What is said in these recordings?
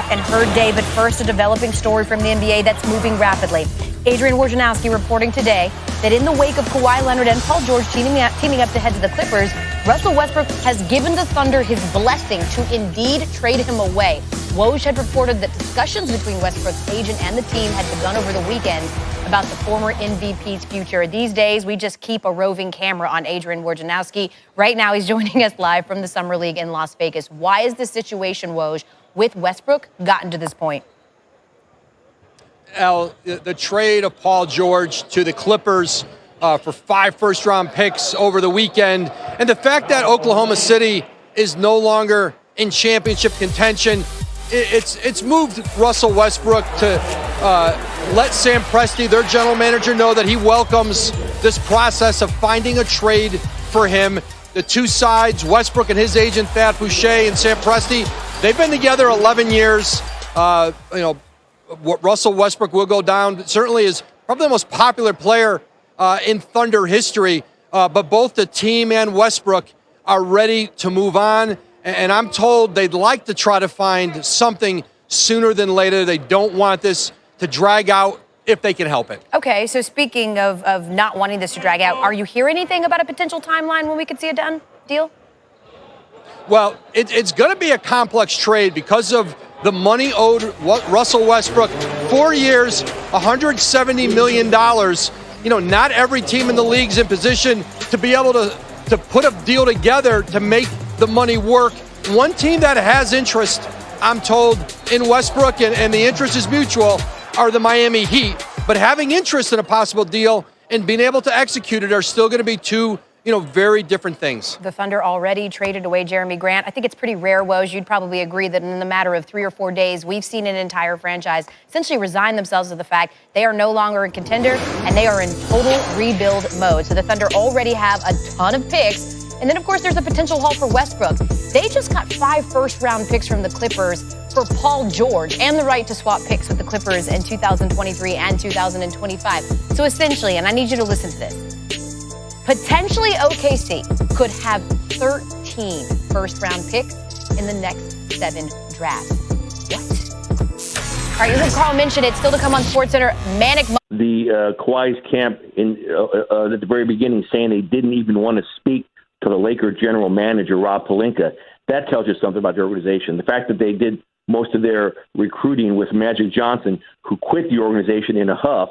and her day, but first a developing story from the NBA that's moving rapidly. Adrian Wojnarowski reporting today that in the wake of Kawhi Leonard and Paul George teaming up to head to the Clippers, Russell Westbrook has given the Thunder his blessing to indeed trade him away. Woj had reported that discussions between Westbrook's agent and the team had begun over the weekend about the former MVP's future. These days, we just keep a roving camera on Adrian Wojnarowski. Right now, he's joining us live from the Summer League in Las Vegas. Why is this situation, Woj, with Westbrook gotten to this point? Al, the trade of Paul George to the Clippers for 5 first-round picks over the weekend, and the fact that Oklahoma City is no longer in championship contention, it's moved Russell Westbrook to let Sam Presti, their general manager, know that he welcomes this process of finding a trade for him. The two sides, Westbrook and his agent, Thad Boucher, and Sam Presti, they've been together 11 years. Russell Westbrook will go down, certainly is probably the most popular player in Thunder history, but both the team and Westbrook are ready to move on, and I'm told they'd like to try to find something sooner than later. They don't want this to drag out if they can help it. Okay, so speaking of not wanting this to drag out, are you hearing anything about a potential timeline when we could see a done deal? Well, it's going to be a complex trade because of the money owed Russell Westbrook. 4 years, $170 million. Not every team in the league's in position to be able to put a deal together to make the money work. One team that has interest, I'm told, in Westbrook, and the interest is mutual, are the Miami Heat. But having interest in a possible deal and being able to execute it are still going to be two very different things. The Thunder already traded away Jeremy Grant. I think it's pretty rare, Woj. You'd probably agree that in the matter of 3 or 4 days, we've seen an entire franchise essentially resign themselves to the fact they are no longer a contender and they are in total rebuild mode. So the Thunder already have a ton of picks. And then, of course, there's a potential haul for Westbrook. They just got 5 first-round picks from the Clippers for Paul George and the right to swap picks with the Clippers in 2023 and 2025. So essentially, and I need you to listen to this, potentially OKC could have 13 first-round picks in the next 7 drafts. What? All right, you heard Carl mention it. Still to come on SportsCenter. Manic. The Kawhi's camp at the very beginning saying they didn't even want to speak to the Lakers general manager, Rob Pelinka. That tells you something about the organization. The fact that they did most of their recruiting with Magic Johnson, who quit the organization in a huff,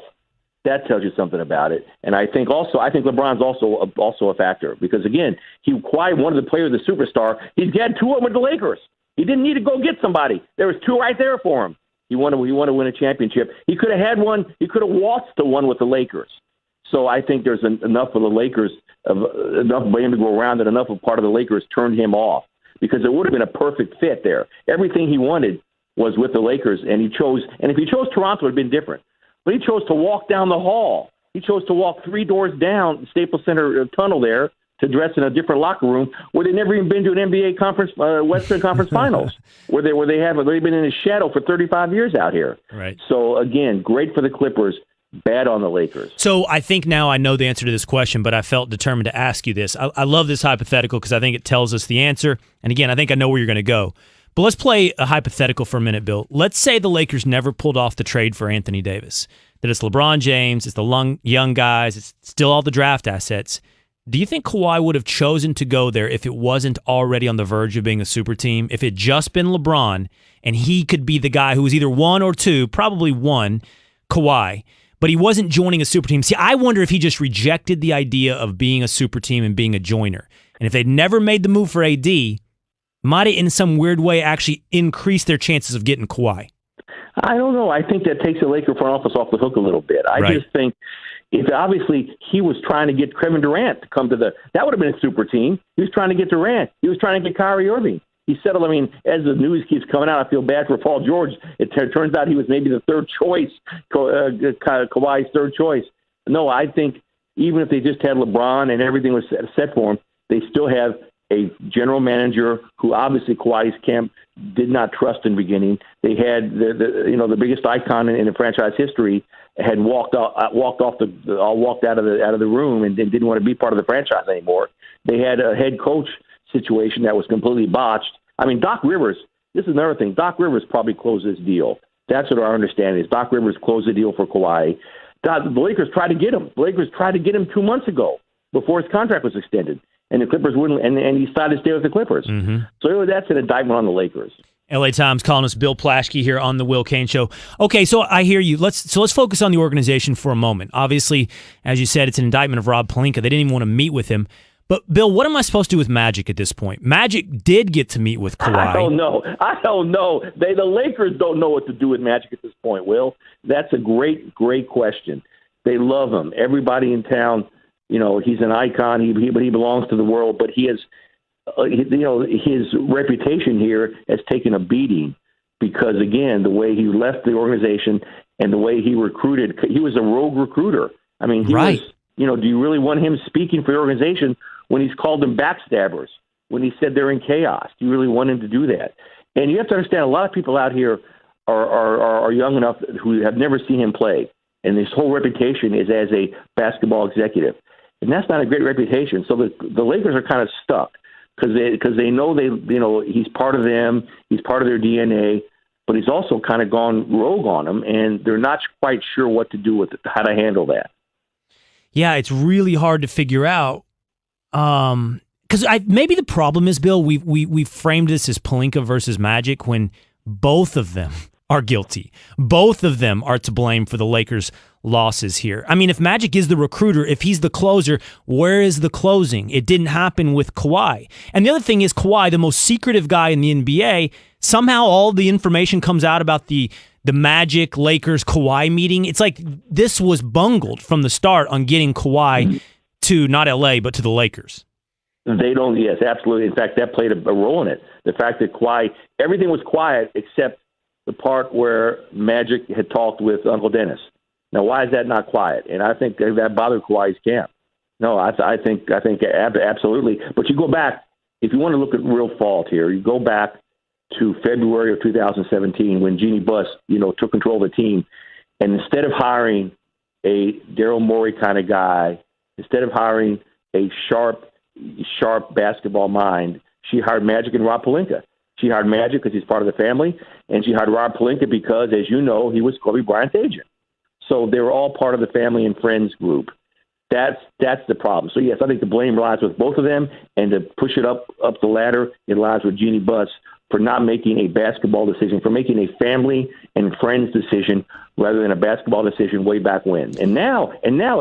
that tells you something about it. And I think LeBron's also a factor because, again, Kawhi wanted to play with a superstar. He's had 2 of them with the Lakers. He didn't need to go get somebody. There was 2 right there for him. He wanted to win a championship. He could have had one. He could have waltzed to one with the Lakers. So I think there's enough of the Lakers, enough of him to go around, and enough of part of the Lakers turned him off because it would have been a perfect fit there. Everything he wanted was with the Lakers, and he chose. And if he chose Toronto, it would have been different. But he chose to walk down the hall. He chose to walk 3 doors down the Staples Center tunnel there to dress in a different locker room where they've never even been to an NBA conference, Western Conference Finals, where they've been in his shadow for 35 years out here. Right. So again, great for the Clippers, bad on the Lakers. So I think now I know the answer to this question, but I felt determined to ask you this. I love this hypothetical because I think it tells us the answer. And again, I think I know where you're going to go. But let's play a hypothetical for a minute, Bill. Let's say the Lakers never pulled off the trade for Anthony Davis. That it's LeBron James, it's the young guys, it's still all the draft assets. Do you think Kawhi would have chosen to go there if it wasn't already on the verge of being a super team? If it just been LeBron and he could be the guy who was either 1 or 2, probably 1, Kawhi, but he wasn't joining a super team. See, I wonder if he just rejected the idea of being a super team and being a joiner. And if they'd never made the move for AD, might it in some weird way actually increase their chances of getting Kawhi? I don't know. I think that takes the Laker front office off the hook a little bit. I just think if obviously he was trying to get Kevin Durant to come to that would have been a super team. He was trying to get Durant. He was trying to get Kyrie Irving. He settled. I mean, as the news keeps coming out, I feel bad for Paul George. It turns out he was maybe the third choice, Kawhi's third choice. No, I think even if they just had LeBron and everything was set for him, they still have a general manager who obviously Kawhi's camp did not trust in the beginning. They had the biggest icon in the franchise history had walked out of the room and didn't want to be part of the franchise anymore. They had a head coach situation that was completely botched. I mean, Doc Rivers this is another thing. Doc Rivers probably closed this deal. That's what our understanding is. Doc Rivers closed the deal for Kawhi. The Lakers tried to get him. The Lakers tried to get him 2 months ago before his contract was extended, and the Clippers wouldn't. And he decided to stay with the Clippers. Mm-hmm. So that's an indictment on the Lakers. LA Times columnist Bill Plaschke here on the Will Cain Show. Okay, so I hear you. Let's focus on the organization for a moment. Obviously, as you said, it's an indictment of Rob Pelinka. They didn't even want to meet with him. But, Bill, what am I supposed to do with Magic at this point? Magic did get to meet with Kawhi. I don't know. The Lakers don't know what to do with Magic at this point, Will. That's a great, great question. They love him. Everybody in town, he's an icon. He belongs to the world. But he has, his reputation here has taken a beating because, again, the way he left the organization and the way he recruited, he was a rogue recruiter. I mean, he was, do you really want him speaking for the organization when he's called them backstabbers, when he said they're in chaos? Do you really want him to do that? And you have to understand, a lot of people out here are young enough who have never seen him play, and his whole reputation is as a basketball executive. And that's not a great reputation. So the Lakers are kind of stuck because they know he's part of them, he's part of their DNA, but he's also kind of gone rogue on them, and they're not quite sure what to do with it, how to handle that. Yeah, it's really hard to figure out. Because maybe the problem is, Bill, we framed this as Pelinka versus Magic when both of them are guilty. Both of them are to blame for the Lakers' losses here. I mean, if Magic is the recruiter, if he's the closer, where is the closing? It didn't happen with Kawhi. And the other thing is Kawhi, the most secretive guy in the NBA, somehow all the information comes out about the Magic Lakers Kawhi meeting. It's like this was bungled from the start on getting Kawhi to not LA, but to the Lakers. They don't, yes, absolutely. In fact, that played a role in it. The fact that Kawhi, everything was quiet except the part where Magic had talked with Uncle Dennis. Now, why is that not quiet? And I think that bothered Kawhi's camp. No, I think absolutely. But you go back, if you want to look at real fault here, you go back to February of 2017 when Jeannie Buss, took control of the team. And instead of hiring a Daryl Morey kind of guy, instead of hiring a sharp basketball mind, she hired Magic and Rob Pelinka. She hired Magic because he's part of the family, and she hired Rob Pelinka because, as you know, he was Kobe Bryant's agent. So they were all part of the family and friends group. That's the problem. So, yes, I think the blame lies with both of them, and to push it up the ladder, it lies with Jeannie Buss for not making a basketball decision, for making a family and friends decision rather than a basketball decision way back when. And now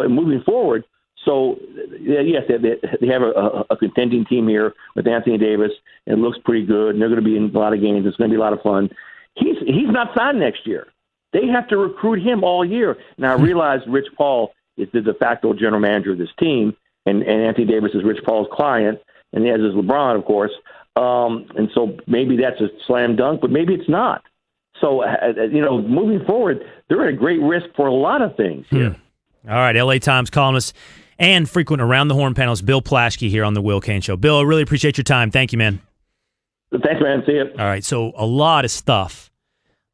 moving forward, so yes, they have a contending team here with Anthony Davis. It looks pretty good, and they're going to be in a lot of games. It's going to be a lot of fun. He's not signed next year. They have to recruit him all year. Now, I realize Rich Paul is the de facto general manager of this team, and Anthony Davis is Rich Paul's client, and as is LeBron, of course. And so maybe that's a slam dunk, but maybe it's not. So, moving forward, they're at a great risk for a lot of things here. All right, LA Times columnist and frequent Around the Horn panelist Bill Plaschke here on the Will Cain Show. Bill, I really appreciate your time. Thank you, man. Thanks, man. See you. All right, so a lot of stuff,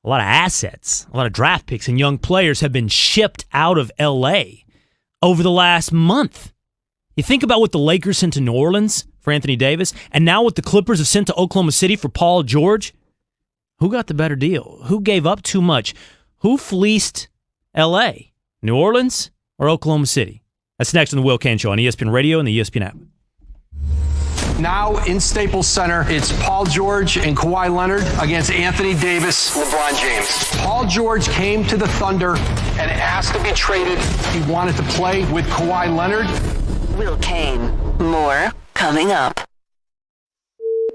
a lot of assets, a lot of draft picks and young players have been shipped out of L.A. over the last month. You think about what the Lakers sent to New Orleans for Anthony Davis, and now what the Clippers have sent to Oklahoma City for Paul George. Who got the better deal? Who gave up too much? Who fleeced L.A.? New Orleans or Oklahoma City? That's next on the Will Cain Show on ESPN Radio and the ESPN app. Now in Staples Center, it's Paul George and Kawhi Leonard against Anthony Davis, LeBron James. Paul George came to the Thunder and asked to be traded. He wanted to play with Kawhi Leonard. Will Cain. More coming up.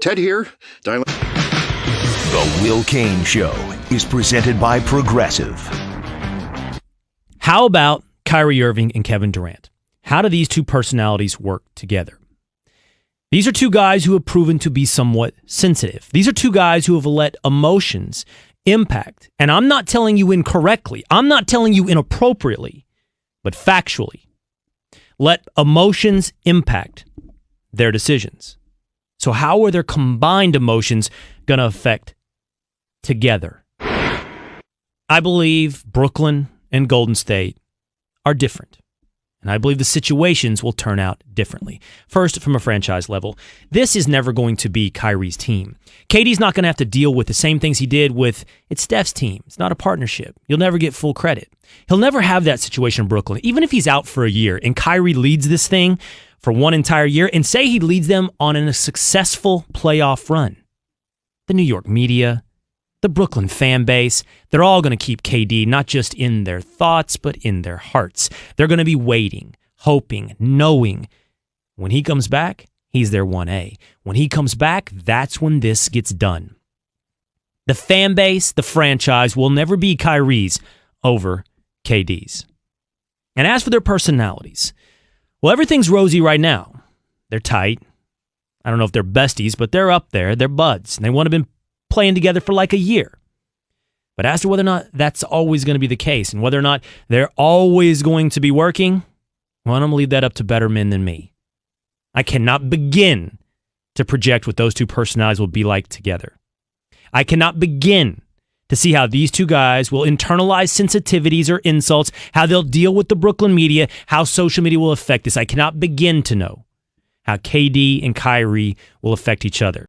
Ted here. The Will Cain Show is presented by Progressive. How about Kyrie Irving and Kevin Durant? How do these two personalities work together? These are two guys who have proven to be somewhat sensitive. These are two guys who have let emotions impact. And I'm not telling you incorrectly. I'm not telling you inappropriately, but factually. Let emotions impact their decisions. So how are their combined emotions going to affect together? I believe Brooklyn and Golden State are different. And I believe the situations will turn out differently. First, from a franchise level, this is never going to be Kyrie's team. KD's not going to have to deal with the same things he did with it's Steph's team. It's not a partnership. You'll never get full credit. He'll never have that situation in Brooklyn. Even if he's out for a year and Kyrie leads this thing for one entire year and say he leads them on a successful playoff run, the New York media, the Brooklyn fan base, they're all going to keep KD not just in their thoughts, but in their hearts. They're going to be waiting, hoping, knowing when he comes back, he's their 1A. When he comes back, that's when this gets done. The fan base, the franchise will never be Kyrie's over KD's. And as for their personalities, well, everything's rosy right now. They're tight. I don't know if they're besties, but they're up there. They're buds. And they want to have been playing together for like a year. But as to whether or not that's always going to be the case and whether or not they're always going to be working, well, I'm going to leave that up to better men than me. I cannot begin to project what those two personalities will be like together. I cannot begin to see how these two guys will internalize sensitivities or insults, how they'll deal with the Brooklyn media, how social media will affect this. I cannot begin to know how KD and Kyrie will affect each other.